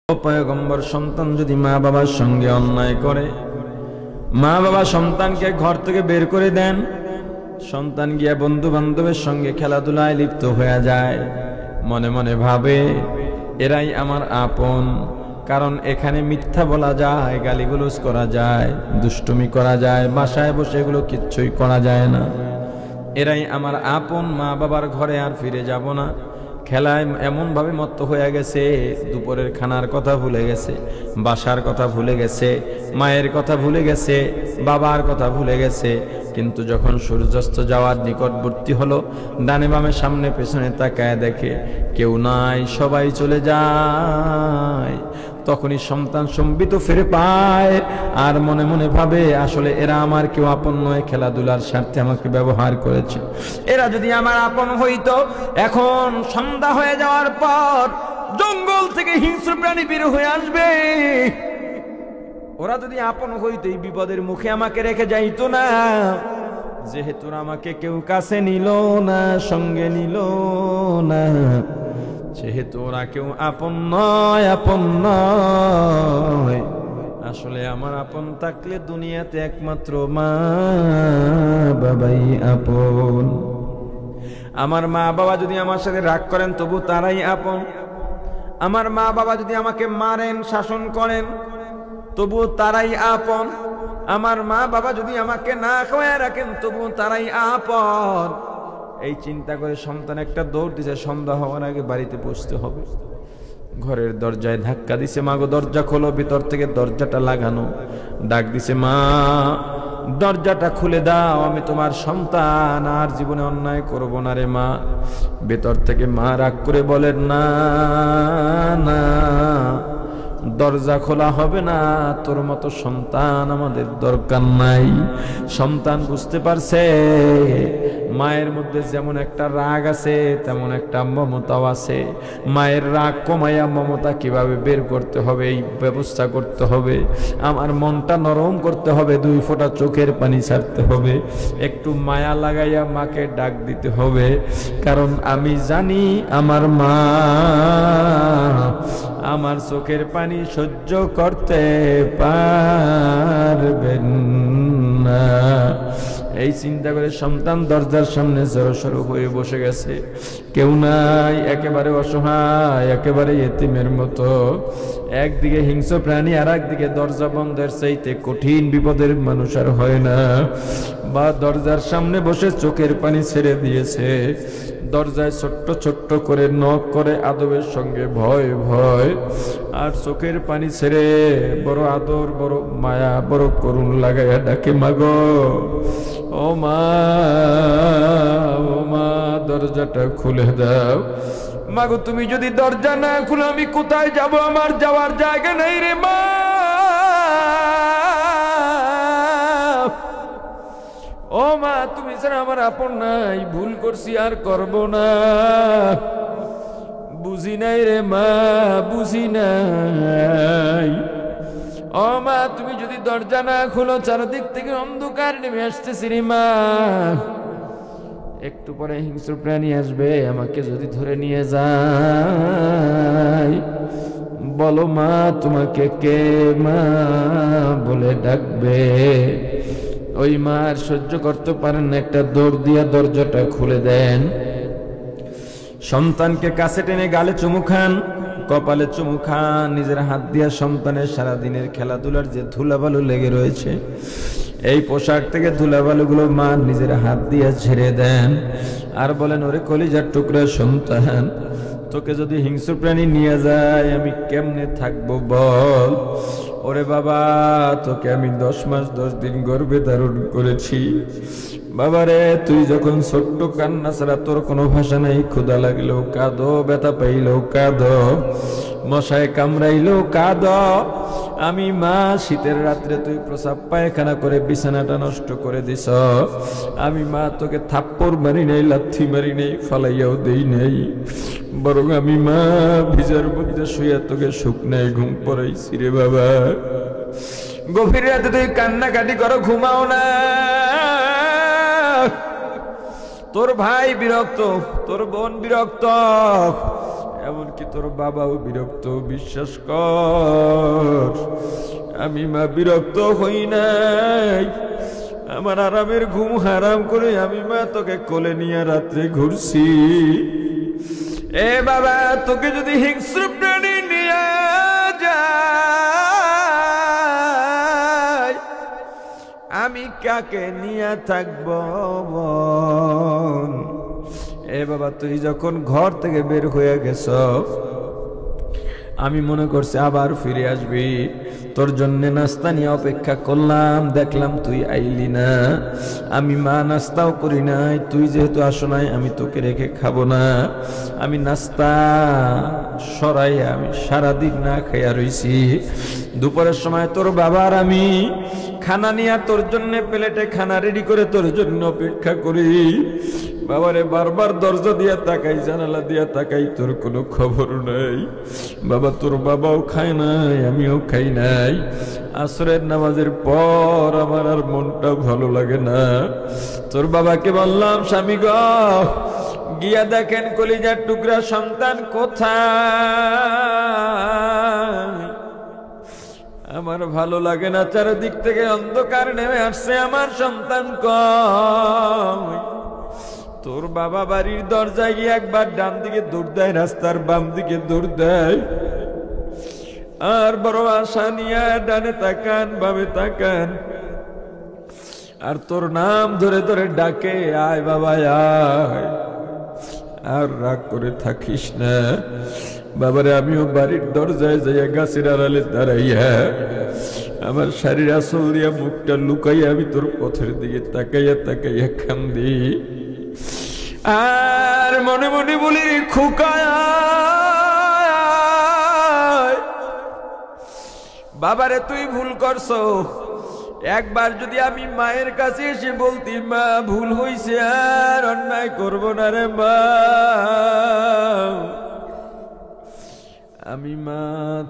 পয়গম্বর সন্তান যদি মা বাবার সঙ্গে অন্যায় করে, মা বাবা সন্তানকে ঘর থেকে বের করে দেন, সন্তান গিয়া বন্ধু বান্ধবের সঙ্গে খেলাধুলায় লিপ্ত হয়ে যায়, মনে মনে ভাবে এরাই আমার আপন। কারণ এখানে মিথ্যা বলা যায়, গালিগুলোজ করা যায়, দুষ্টুমি করা যায়, বাসায় বসে এগুলো কিচ্ছুই করা যায় না। এরাই আমার আপন, মা বাবার ঘরে আর ফিরে যাব না। খেলায় এমন ভাবে মত্ত হয়ে গেছে, দুপুরের খানার কথা ভুলে গেছে, বাসার কথা ভুলে গেছে, মায়ের কথা ভুলে গেছে, বাবার কথা ভুলে গেছে। কিন্তু যখন সূর্যাস্ত যাওয়ার নিকটবর্তী হলো, ডানে বামে সামনে পেছনে তাকায় দেখে কেউ নাই, সবাই চলে যায়। তখনই সন্তান সম্বিত ফিরে পায় আর মনে মনে ভাবে আসলে এরা আমার কেউ আপন নয়, খেলাধুলার স্বার্থে আমাকে ব্যবহার করেছে। এরা যদি আমার আপন হইতো, এখন সন্ধ্যা হয়ে যাওয়ার পর জঙ্গল থেকে হিংস্র প্রাণী বের হয়ে আসবে। ওরা যদি আপন হইতো এই বিপদের মুখে আমাকে রেখে যাইতো না। যেহেতু আমাকে কেউ কাছে নিল না, সঙ্গে নিল না, যেহেতু ওরা কেউ আপন নয়, আপন নয়। আসলে আমার আপন থাকলে দুনিয়াতে একমাত্র মা বাবাই আপন। আমার মা বাবা যদি আমার সাথে রাগ করেন তবু তারাই আপন। আমার মা বাবা যদি আমাকে মারেন, শাসন করেন তবু তারাই আপন। আমার মা বাবা যদি আমাকে না খাওয়ায় রাখেন তবু তারাই আপন। এই চিন্তা করে সন্তান একটা দৌড় দিছে, সন্ধ্যা হওয়ার আগে বাড়িতে পৌঁছতে হবে। ঘরের দরজায় ধাক্কা দিছে, মা গো দরজা খোলো। ভিতর থেকে দরজাটা লাগানো, ডাক দিছে, মা দরজাটা খুলে দাও, আমি তোমার সন্তান, আর জীবনে অন্যায় করব না রে মা। ভেতর থেকে মা রাগ করে বলেন, না না, দরজা খোলা হবে না, তোর মতো সন্তান আমাদের দরকার নাই। সন্তান বুঝতে পারছে মায়ের মধ্যে যেমন একটা রাগ আছে তেমন একটা মমতাও আছে। মায়ের রাগ কমাইয়া মমতা কিভাবে বের করতে হবে এই ব্যবস্থা করতে হবে। আমার মনটা নরম করতে হবে, 2 ফোঁটা চোখের পানি ছাড়তে হবে, একটু মায়া লাগাইয়া মাকে ডাক দিতে হবে। কারণ আমি জানি আমার মা আমার চোখের পানি সহ্য করতে পারবেন না। এই চিন্তা করে সন্তান দরজার সামনে জড়সড় হয়ে বসে গেছে। কেউ নাই, একেবারে অসহায়, একেবারে এতিমের মতো। একদিকে হিংস্র প্রাণী, আর একদিকে দরজা বন্ধের চাইতে কঠিন বিপদের মানুষ আর হয় না। বা দরজার সামনে বসে চোখের পানি ছেড়ে দিয়েছে। দরজায় ছোট্ট ছোট্ট করে নক করে আদবের সঙ্গে ভয় ভয়, আর চোখের পানি ছেড়ে বড় আদর, বড় মায়া, বড় করুণ লাগাইয়া ডাকে, মাগো ও মা, ও মা দরজাটা খুলে দাও। মাগো তুমি যদি দরজা না খুলে আমি কোথায় যাব? আমার যাওয়ার জায়গা নেই রে মা। ও মা তুমি ছাড়া আমার আপন নাই, ভুল করছি আর করব না, বুঝি নাই রে মা, বুঝি নাই। ও মা তুমি যদি দরজা না খোলো, চারদিক থেকে অন্ধকার নেমে আসতেছি রে মা। একটু পরে হিংস্র প্রাণী আসবে, আমাকে যদি ধরে নিয়ে যায়, বলো মা তোমাকে কে মা বলে ডাকবে? ওই মা আর সহ্য করতে পারেন না, একটা দৌড় দিয়া দরজাটা খুলে দেন। সন্তানকে কাছে টেনে গালে চুমু খান, কপালে চুমু খান, নিজের হাত দিয়া সন্তানের সারাদিনের খেলাধুলার যে ধুলাবালু লেগে রয়েছে, এই পোশাক থেকে ধুলাবালুগুলো মা নিজের হাত দিয়া ছেড়ে দেন। আর বলেন, ওরে কলিজার টুকরা সন্তান, তোকে যদি হিংস্র প্রাণী নিয়ে যায় আমি কেমনে থাকবো বল? ওরে বাবা, তোকে আমি 10 মাস 10 দিন গর্ভে ধারণ করেছি। বাবারে তুই যখন ছোট্ট, কান্না ছাড়া তোর কোনো ভাষা নাই। ক্ষুধা লাগলেও কাঁদো, ব্যথা পাইলেও কাঁদো, মশায় কামড়াইলেও কাঁদো। আমি মা, শীতের রাত্রে তুই প্রসাব পায়খানা করে বিছানাটা নষ্ট করে দিস। আমি মা তোকে থাপ্পড় মারি নাই, লাথি মারি নাই, ফালাইয়াও দেই নাই, বরং আমি মা ভিজার মধ্যে শুয়ে তোকে শুকনায় ঘুম পড়াইছি রে বাবা। গভীর রাতে তুই কান্নাকাটি করো, ঘুমাও না। তোর ভাই বিরক্ত, তোর বোন বিরক্ত, এমনকি তোর বাবাও বিরক্ত। বিশ্বাস কর, আমি মা বিরক্ত হই নাই। আমার আরামের ঘুম হারাম করে আমি মা তোকে কোলে নিয়ে রাত্রে ঘুরছি। এ বাবা, তোকে যদি হিংস্র প্রাণী নিয়ে যায়, আমি কাকে নিয়ে থাকব বল? এ বাবা, তুই যখন ঘর থেকে বের হয়ে গেছ, আমি মনে করছি আবার ফিরে আসবি। তোর জন্য নাস্তা নিয়ে অপেক্ষা করলাম, দেখলাম তুই আইলি না। আমি মা নাস্তাও করি নাই, তুই যেহেতু আসো নাই আমি তোকে রেখে খাবো না। আমি নাস্তা সরাইয়া আমি সারাদিন না খাইয়া রইছি। দুপুরের সময় তোর বাবার আমি খানা নিয়ে তোর জন্য প্লেটে খানা রেডি করে তোর জন্য অপেক্ষা করি। বাবারে বারবার দরজা দিয়া তাকাই, জানালা দিয়া তাকাই, তোর কোনো খবর নাই। বাবা, তোর বাবাও খায় নাই, আমিও খাই নাই। আসরের নামাজের পর আমার আর মনটা ভালো লাগে না। তোর বাবাকে বললাম, স্বামী গো, গিয়া দেখেন কলিজার টুকরা সন্তান কোথায়। আমার ভালো লাগে না, চারিদিক থেকে অন্ধকার নেমে আসছে, আমার সন্তান কই? তোর বাবা বাড়ির দরজায় গিয়ে একবার ডান দিকে দৌড় দেয়, রাস্তার বাম দিকে দৌড় দেয়, আর বড় আশা নিয়ে ডানে তাকান বামে তাকান, আর তোর নাম ধরে ধরে ডাকে, আয় বাবা আয়। আর রাগ করে থাকিস না বাবারে। আমিও বাড়ির দরজায় যাইয়া গাছের আড়ালে দাঁড়াইয়া আমার শাড়ির আঁচল দিয়া মুখটা লুকাইয়া আমি তোর পথের দিকে তাকাইয়া তাকাইয়া কান্দি। আর মনে মনে বলি, খোকায় বাবারে, তুই ভুল করছো। একবার যদি আমি মায়ের কাছে এসে বলতি, মা ভুল হইছে, আর অন্যায় করব না রে মা, আমি মা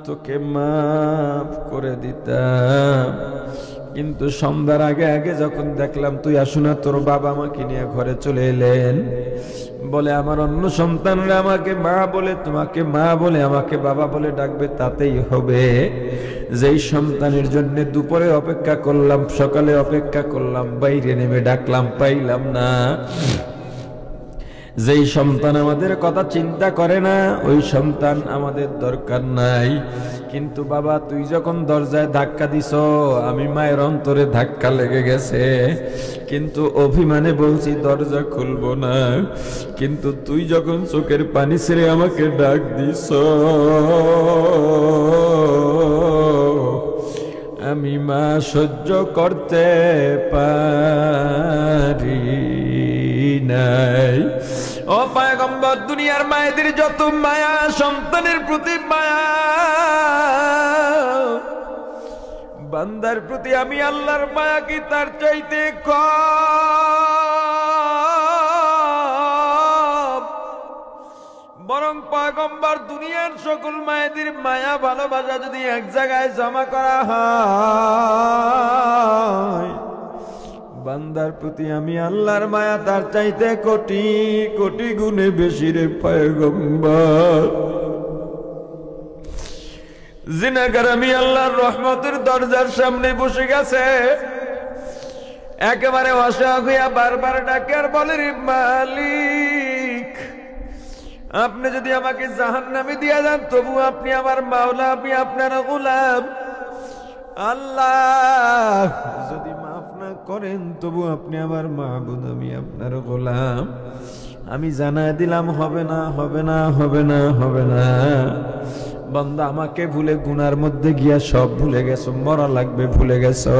তোকে মাফ করে দিতাম। কিন্তু সন্ধ্যার আগে আগে যখন দেখলাম তুই আসো না, তোর বাবা আমাকে নিয়ে ঘরে চলে এলেন। বলে আমার অন্য সন্তানরা আমাকে মা বলে, তোমাকে মা বলে, আমাকে বাবা বলে ডাকবে, তাতেই হবে। যেই সন্তানের জন্য দুপুরে অপেক্ষা করলাম, সকালে অপেক্ষা করলাম, বাইরে নেমে ডাকলাম, পাইলাম না। যেই সন্তান আমাদের কথা চিন্তা করে না, ওই সন্তান আমাদের দরকার নাই। কিন্তু বাবা, তুই যখন দরজায় ধাক্কা দিছ, আমি মায়ের অন্তরে ধাক্কা লেগে গেছে, কিন্তু অভিমানে বলছি দরজা খুলবো না। কিন্তু তুই যখন চোখের পানি ছেড়ে আমাকে ডাক দিছ, আমি মা সহ্য করতে পারি নাই। ও পয়গম্বর, দুনিয়ার মায়েদের যত মায়া, সন্তানের প্রতি মায়া, বান্দার প্রতি আমি আল্লাহর মায়া কি তার চাইতে কম? বরং পয়গম্বর দুনিয়ার সকল মায়েদের মায়া ভালোবাসা যদি এক জায়গায় জমা করা হয়, বান্দার প্রতি আমি আল্লাহর মায়া তার চাইতে কোটি কোটি গুণে বেশি রে পয়গম্বর। জিনাগার আমি আল্লাহর রহমতের দরজার সামনে বসে গেছে, একেবারে অসহায় হইয়া বারবার ডাকে আর বলে, রে মালিক, আপনি যদি আমাকে জাহান্নামে দিয়া যান, তবু আপনি আমার মাওলা, আমি আপনার গোলাম। আল্লাহ যদি মাফ না করেন, তবু আপনি আমার মাবুদ, আমি আপনার গোলাম। আমি জানাই দিলাম, হবে না, হবে না, হবে না, হবে না। বান্দা, আমাকে ভুলে গুনার মধ্যে গিয়া সব ভুলে গেছো। মরা লাগবে, ভুলে গেছো।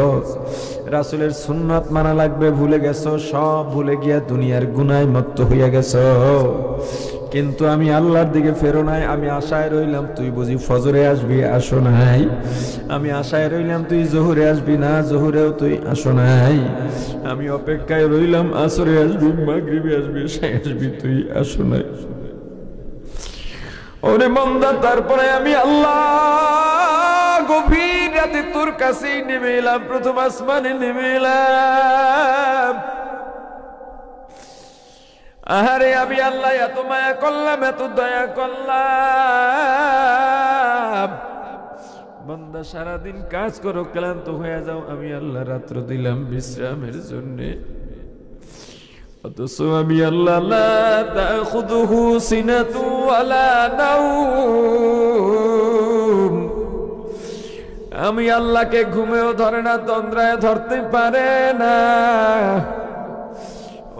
রাসূলের সুন্নাত মানা লাগবে, ভুলে গেছো। সব ভুলে গিয়া দুনিয়ার গুনায় মত্ত হইয়া গেছো। কিন্তু আমি আল্লাহর দিকে ফেরো নাই। আমি আশায় রইলাম তুই বুঝি ফজরে আসবি, আসো নাই। আমি আশায় রইলাম তুই জোহরে আসবি না, জোহরেও তুই আসো নাই। আমি অপেক্ষায় রইলাম আসরে আসবি, মাগরিবে আসবি, এশায় আসবি, তুই আসো নাই। ওরে বান্দা, তারপরে আমি আল্লাহ গভীর রাতে তোর কাছেই নেমে এলাম, প্রথম আসমানে নেমে এলাম। আহারে আমি আল্লাহ এত মায়া করলাম, এত দয়া করলাম, বান্দা সারাদিন কাজ করো, ক্লান্ত হয়ে যাও, আমি আল্লাহ রাত্র দিলাম বিশ্রামের জন্য। অথচ আমি আল্লাহ লা তাখুযুহু সিনাতু ওয়ালা নাওম, আমি আল্লাহকে ঘুমেও ধরে না, তন্দ্রায় ধরতে পারে না।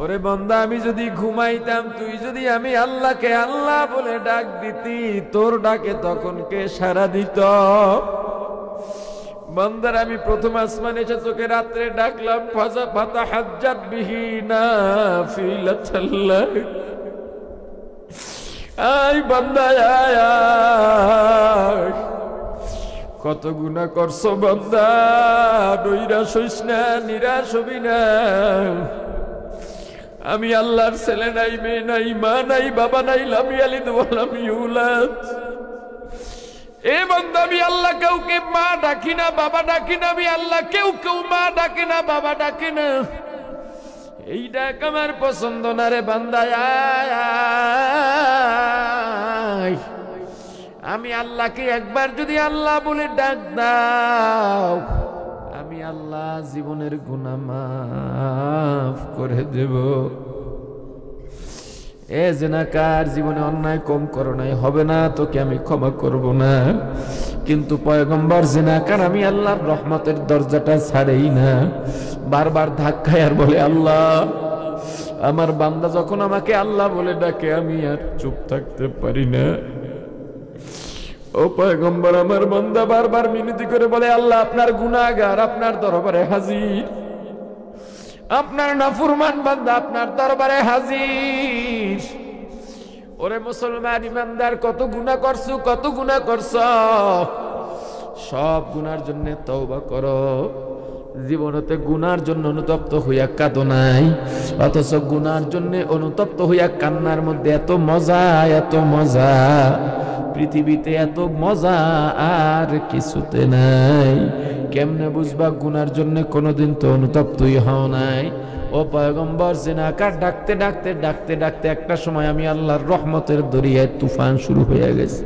ওরে বান্দা, আমি যদি ঘুমাইতাম, তুই যদি আমি আল্লাহকে আল্লাহ বলে ডাক দিতি, তোর ডাকে তখন কে সাড়া দিত? বান্দার আমি প্রথম আসমানে এসে তোকে রাত্রে ডাকলাম, ফাতাহাজ্জাত বিহি নাফিলাতাল লাক। আয় বান্দা আয়, কত গুনাহ করছো বান্দা, নৈরাশ হইস না, নিরাশ হবি না। আমি আল্লাহর ছেলে নাই, মেয়ে নাই, মা নাই, বাবা নাই, লাম ইয়ালিদ ওয়া লাম ইউলাদ। এ বান্দা, আমি আল্লাহ কাউকে মা ডাকি না, বাবা ডাকি না, আমি আল্লাহ কেউ মা ডাকে না, বাবা ডাকে না। এই ডাক আমার পছন্দ না রে বান্দা। আমি আল্লাহকে একবার যদি আল্লাহ বলে ডাক দাও, আমি আল্লাহ জীবনের গুনাহ মাফ করে দেব। এ জিনাকার, জীবনে অন্যায় কম করো নাই, হবে না, তোকে আমি ক্ষমা করব না। কিন্তু পয়গম্বর জিনাকার আমি আল্লাহর রহমতের দরজাটা ছাড়েই না, বারবার ধাক্কায় আর বলে, আল্লাহ আমার বান্দা যখন আমাকে আল্লাহ বলে ডাকে, আমি আর চুপ থাকতে পারি না। ও পয়গম্বর, আমার বান্দা বারবার মিনতি করে বলে, আল্লাহ আপনার গুনাহগার আপনার দরবারে হাজির, আপনার নাফরমান বান্দা আপনার দরবারে হাজির। ওরে মুসলমান ইমানদার, কত গুনাহ করছো, কত গুনাহ করছো, সব গুনার জন্য তওবা করো। জীবনতে গুনার জন্য অনুতপ্ত হইয়া কাঁদো নাই, অথচ গুনার জন্য অনুতপ্ত হইয়া কান্নার মধ্যে এত মজা, এত মজা, পৃথিবীতে এত মজা আর কিছুতে নাই। কেমনে বুঝবা গুনার জন্য? কোনোদিন তো অনুতপ্তই হও নাই। ও পয়গম্বর, জিনাকার ডাকতে ডাকতে ডাকতে ডাকতে একটা সময় আমি আল্লাহর রহমতের দরিয়ায় তুফান শুরু হয়ে গেছে।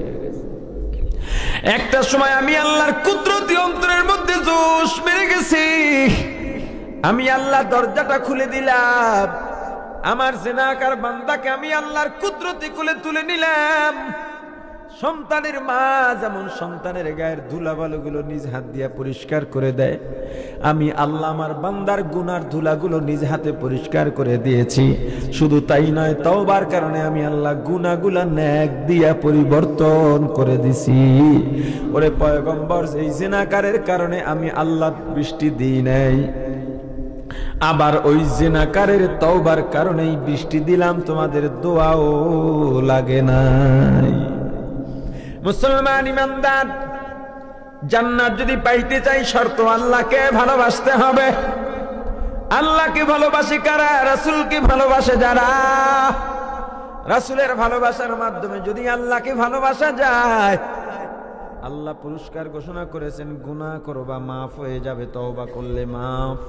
একটা সময় আমি আল্লাহর কুদরতি অন্তরের মধ্যে জোশ মেরে গেছি। আমি আল্লাহ দরজাটা খুলে দিলাম, আমার জিনাকার বান্দাকে আমি আল্লাহর কুদরতি কোলে তুলে নিলাম। সন্তানের মা যেমন সন্তানের গায়ের ধুলাবালুগুলো নিজ হাত দিয়ে পরিষ্কার করে দেয়, আমি আল্লাহ আমার বান্দার গুনার ধুলাগুলো নিজ হাতে পরিষ্কার করে দিয়েছি। শুধু তাই নয়, তওবার কারণে আমি আল্লাহ গুনাহগুলো নেক দিয়া পরিবর্তন করে দিছি। ওরে পয়গম্বর, এই জিনাকারের কারণে আমি আল্লাহ বৃষ্টি দিই নাই, আবার ওই জিনাকারের তওবার কারণেই বৃষ্টি দিলাম, তোমাদের দোয়াও লাগে নাই। মুসলমান ইমানদার, জান্নাত যদি পাইতে চাই, শর্ত আল্লাহকে ভালোবাসতে হবে। আল্লাহকে ভালোবাসে কারা? রাসূলকে ভালোবাসে যারা। রাসূলের ভালোবাসার মাধ্যমে যদি আল্লাহকে ভালোবাসা যায়, আল্লাহ পুরস্কার ঘোষণা করেছেন, গুনাহ করবা মাফ হয়ে যাবে, তওবা করলে মাফ।